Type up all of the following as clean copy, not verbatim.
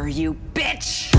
murder you, bitch!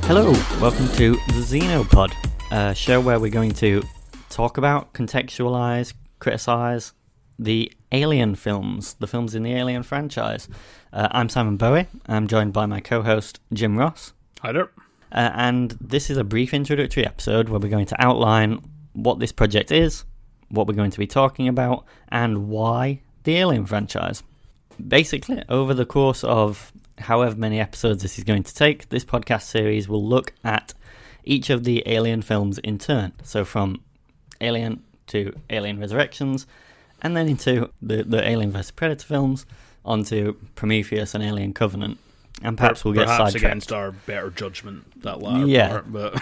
Hello, welcome to the Xenopod, a show where we're going to talk about, contextualise, criticise the Alien films, the films in the Alien franchise. I'm Simon Bowie. I'm joined by my co-host Jim Ross. Hi there. And this is a brief introductory episode where we're going to outline what this project is, what we're going to be talking about, and why the Alien franchise. Basically, over the course of however many episodes this is going to take, this podcast series will look at each of the Alien films in turn. So from Alien to Alien Resurrections, and then into the Alien vs Predator films, onto Prometheus and Alien Covenant. And perhaps we'll get sidetracked. Against our better judgment, that latter part, but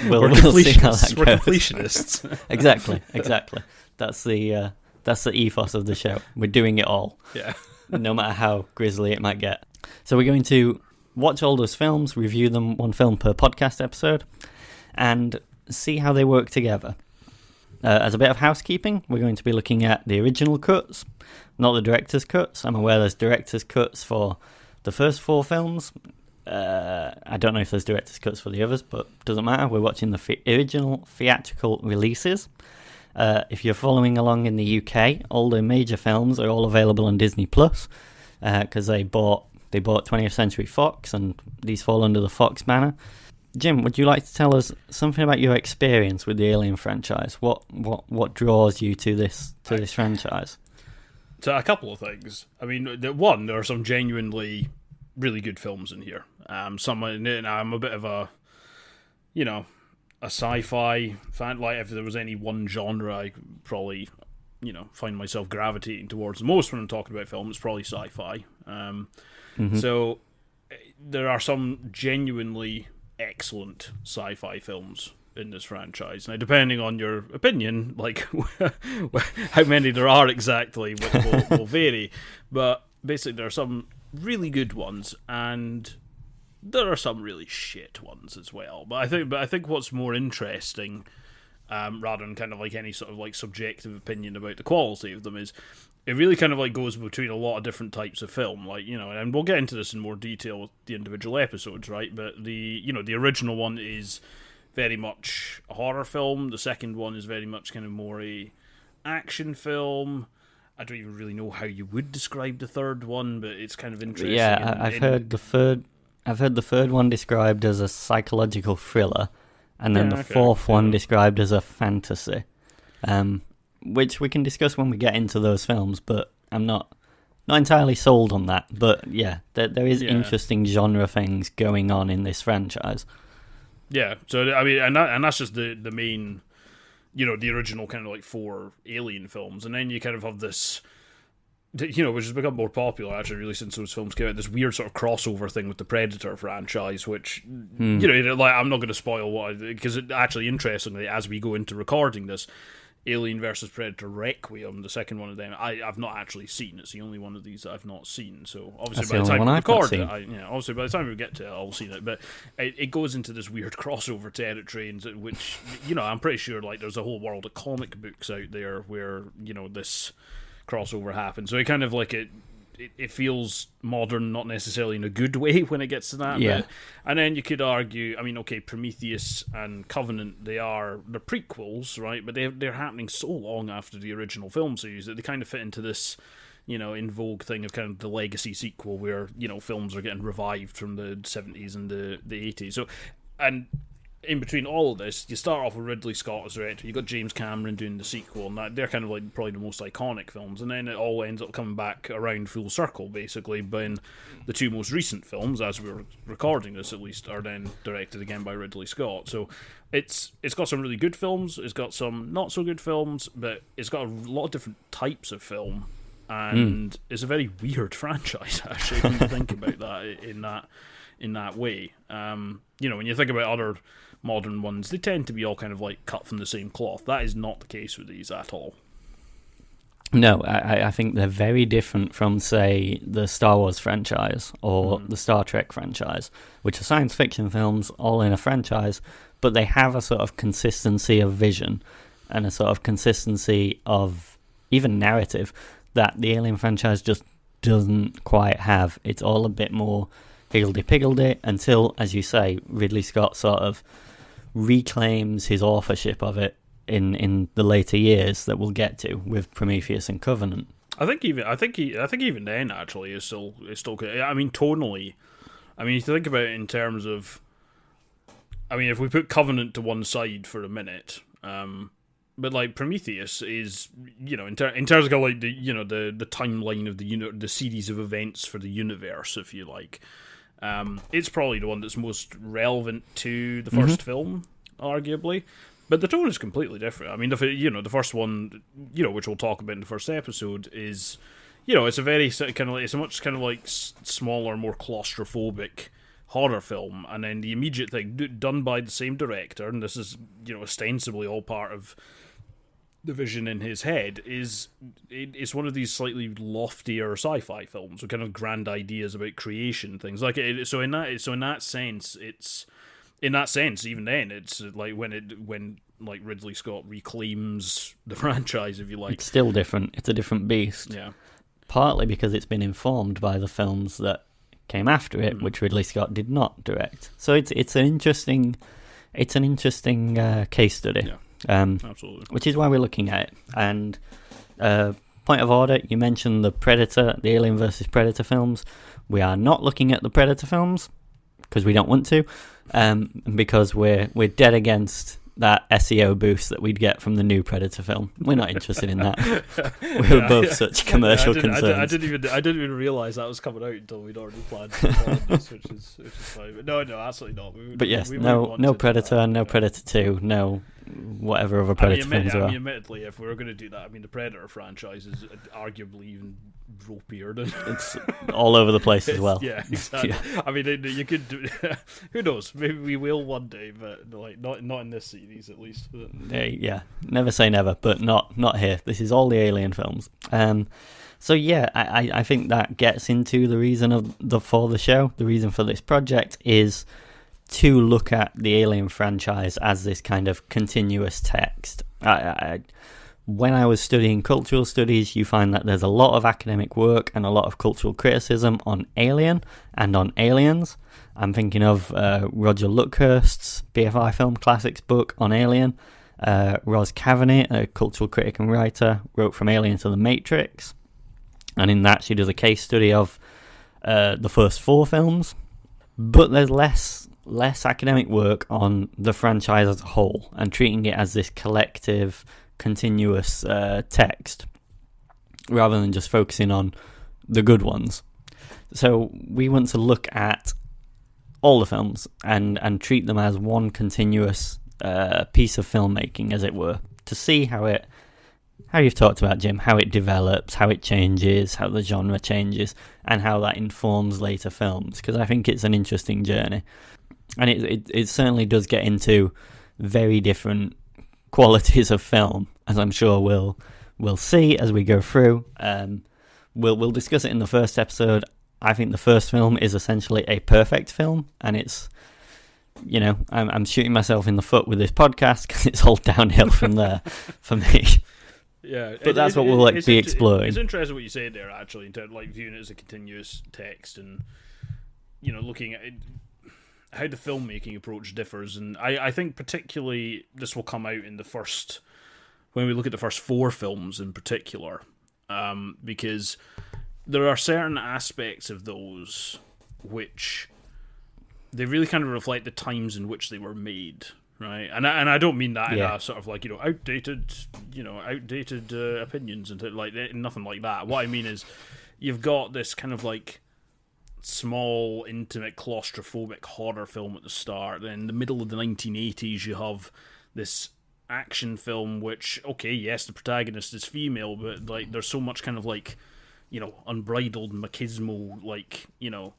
we'll see how that goes. We're completionists. Exactly. That's the ethos of the show. We're doing it all. Yeah. No matter how grisly it might get. So we're going to watch all those films, review them one film per podcast episode, and see how they work together. As a bit of housekeeping, we're going to be looking at the original cuts, not the director's cuts. I'm aware there's director's cuts for the first four films. I don't know if there's director's cuts for the others, but doesn't matter. We're watching the original theatrical releases. If you're following along in the UK, all the major films are all available on Disney Plus, because they bought 20th Century Fox, and these fall under the Fox banner. Jim, would you like to tell us something about your experience with the Alien franchise? What draws you to this franchise? So a couple of things. I mean, one, there are some genuinely really good films in here. I'm a bit of a sci-fi fan. Like, if there was any one genre I could probably, find myself gravitating towards the most when I'm talking about film, it's probably sci-fi. So there are some genuinely excellent sci-fi films in this franchise. Now, depending on your opinion, like how many there are exactly will vary. But basically, there are some really good ones, and there are some really shit ones as well. But I think what's more interesting, rather than kind of like any sort of like subjective opinion about the quality of them, is it really kind of like goes between a lot of different types of film, like, and we'll get into this in more detail with the individual episodes, right? But the original one is very much a horror film. The second one is very much kind of more a action film. I don't even really know how you would describe the third one, but it's kind of interesting. Yeah, I've heard the third one described as a psychological thriller, and then the fourth one described as a fantasy. Which we can discuss when we get into those films, but I'm not entirely sold on that. But yeah, there is interesting genre things going on in this franchise. Yeah, so I mean, and that's just the main, the original kind of like four Alien films, and then you kind of have this, which has become more popular actually really since those films came out, this weird sort of crossover thing with the Predator franchise, which like, I'm not going to spoil because actually, interestingly, as we go into recording this, Alien vs Predator Requiem, the second one of them, I've not actually seen. It's the only one of these that I've not seen. So obviously, by the time we record it, obviously by the time we get to it, I'll see it. But it goes into this weird crossover territory, in which I'm pretty sure like there's a whole world of comic books out there where this crossover happens. So it kind of like it feels modern, not necessarily in a good way when it gets to that. Yeah. But, and then you could argue, I mean, okay, Prometheus and Covenant, they're prequels, right? But they're happening so long after the original film series that they kind of fit into this, in vogue thing of kind of the legacy sequel where, films are getting revived from the 70s and the 80s. So, and in between all of this, you start off with Ridley Scott as director, you've got James Cameron doing the sequel, and they're kind of like probably the most iconic films, and then it all ends up coming back around full circle, basically, when the two most recent films, as we're recording this at least, are then directed again by Ridley Scott. So it's got some really good films, it's got some not so good films, but it's got a lot of different types of film, and it's a very weird franchise, actually, when you think about that in that way. When you think about other modern ones, they tend to be all kind of like cut from the same cloth. That is not the case with these at all. No, I think they're very different from, say, the Star Wars franchise or the Star Trek franchise, which are science fiction films all in a franchise, but they have a sort of consistency of vision and a sort of consistency of even narrative that the Alien franchise just doesn't quite have. It's all a bit more higgledy-piggledy until, as you say, Ridley Scott sort of reclaims his authorship of it in the later years that we'll get to with Prometheus and Covenant. I think even then actually is still good. I mean, tonally, I mean, if you think about it in terms of, I mean, if we put Covenant to one side for a minute, but like Prometheus is, you know, in terms of like the, you know, the timeline of the series of events for the universe, if you like, it's probably the one that's most relevant to the first film, arguably. But the tone is completely different. I mean, the first one, you know, which we'll talk about in the first episode, is, you know, it's a much kind of like smaller, more claustrophobic horror film, and then the immediate thing done by the same director, and this is, you know, ostensibly all part of the vision in his head, is it's one of these slightly loftier sci-fi films with kind of grand ideas about creation, things like it. So in that sense, it's. In that sense, even then, it's like when like Ridley Scott reclaims the franchise, if you like. It's still different. It's a different beast. Yeah. Partly because it's been informed by the films that came after it, which Ridley Scott did not direct. So it's an interesting case study. Yeah. Absolutely. Which is why we're looking at it. And point of order, you mentioned the Alien versus Predator films. We are not looking at the Predator films because we don't want to. Because we're dead against that SEO boost that we'd get from the new Predator film. We're not interested in that. We're both such commercial concerns. I didn't even realise that was coming out until we'd already planned this, which is fine. But no, absolutely not. But yes, no Predator, no Predator 2, no whatever other Predator films are. Admittedly, if we were going to do that, I mean, the Predator franchise is arguably even ropier than it's all over the place as well. Yeah, exactly. Yeah. I mean, you could do. Who knows? Maybe we will one day, but like not in this series at least. Yeah, never say never, but not here. This is all the Alien films. So yeah, I think that gets into the reason for the show. The reason for this project is to look at the Alien franchise as this kind of continuous text. When I was studying cultural studies, you find that there's a lot of academic work and a lot of cultural criticism on Alien and on aliens. I'm thinking of Roger Luckhurst's BFI Film Classics book on Alien. Ros Kavanagh, a cultural critic and writer, wrote From Alien to the Matrix. And in that, she does a case study of the first 4 films. But there's less academic work on the franchise as a whole and treating it as this collective, continuous text rather than just focusing on the good ones. So we want to look at all the films and treat them as one continuous piece of filmmaking, as it were, to see how you've talked about, Jim, how it develops, how it changes, how the genre changes, and how that informs later films, because I think it's an interesting journey. And it certainly does get into very different qualities of film, as I'm sure we'll see as we go through. We'll discuss it in the first episode. I think the first film is essentially a perfect film, and it's, you know, I'm shooting myself in the foot with this podcast because it's all downhill from there for me. Yeah, but that's what we'll be exploring. It's interesting what you said there, actually, in terms of like viewing it as a continuous text, and, you know, looking at it, how the filmmaking approach differs. And I think particularly this will come out in when we look at the first 4 films in particular, because there are certain aspects of those which they really kind of reflect the times in which they were made. Right, and I don't mean that in a sort of like, outdated opinions and like nothing like that. What I mean is, you've got this kind of like small, intimate, claustrophobic horror film at the start. Then in the middle of the 1980s, you have this action film, which, okay, yes, the protagonist is female, but like there's so much kind of like, you know, unbridled machismo, like, you know,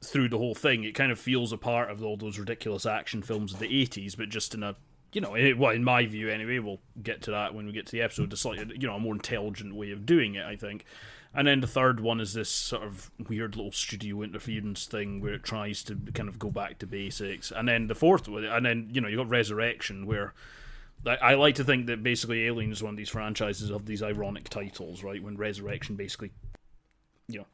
through the whole thing. It kind of feels a part of all those ridiculous action films of the 80s, but just in a, in my view anyway, we'll get to that when we get to the episode, a slightly, a more intelligent way of doing it, I think. And then the third one is this sort of weird little studio interference thing where it tries to kind of go back to basics. And then the fourth one, and then, you got Resurrection, where I like to think that basically Alien is one of these franchises of these ironic titles, right? When Resurrection basically,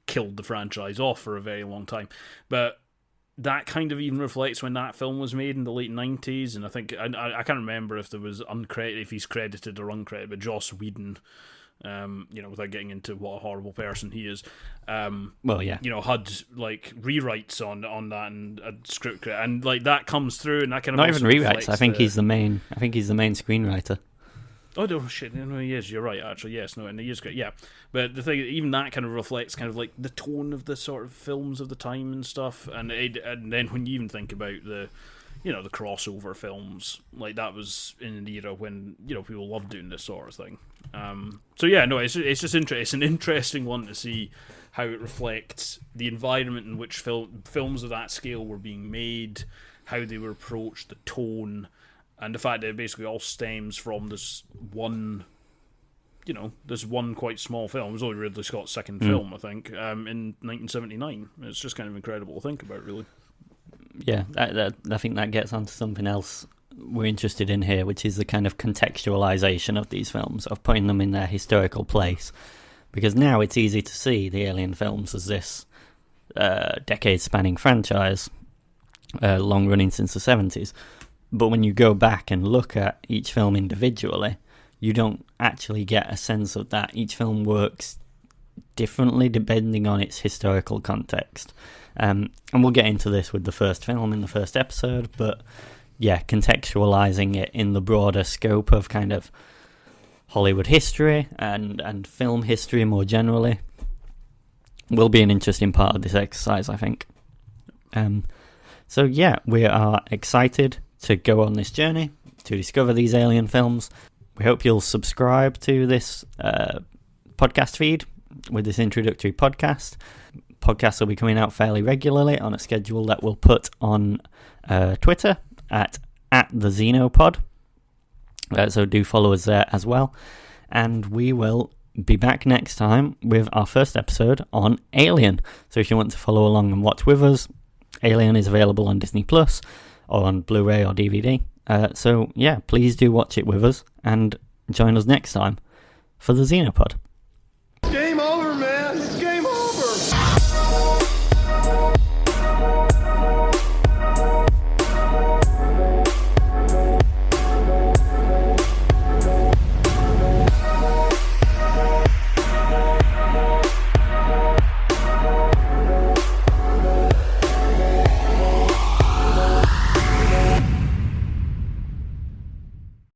killed the franchise off for a very long time. But that kind of even reflects when that film was made in the late 90s. And I think, I can't remember if there was if he's credited or uncredited, but Joss Whedon, without getting into what a horrible person he is, had like rewrites on that and a script and like that comes through, and that kind of not even rewrites. I think he's the main screenwriter. Oh no, shit! No, he is. You're right. Actually, yes, no, and he is great. Yeah, but the thing, even that kind of reflects kind of like the tone of the sort of films of the time and stuff, and then when you even think about the crossover films, like that was in an era when people loved doing this sort of thing. It's just it's an interesting one to see how it reflects the environment in which films of that scale were being made, how they were approached, the tone, and the fact that it basically all stems from this one quite small film. It was only Ridley Scott's second film, I think, in 1979. It's just kind of incredible to think about, really. Yeah, I think that gets onto something else we're interested in here, which is the kind of contextualization of these films, of putting them in their historical place. Because now it's easy to see the Alien films as this decade-spanning franchise, long-running since the 70s. But when you go back and look at each film individually, you don't actually get a sense of that. Each film works differently depending on its historical context. And we'll get into this with the first film in the first episode, but yeah, contextualizing it in the broader scope of kind of Hollywood history and film history more generally will be an interesting part of this exercise, I think. So yeah, we are excited to go on this journey to discover these Alien films. We hope you'll subscribe to this podcast feed with this introductory podcast. Podcasts will be coming out fairly regularly on a schedule that we'll put on Twitter at the Xenopod. So do follow us there as well. And we will be back next time with our first episode on Alien. So if you want to follow along and watch with us, Alien is available on Disney Plus or on Blu-ray or DVD. So yeah, please do watch it with us and join us next time for the Xenopod.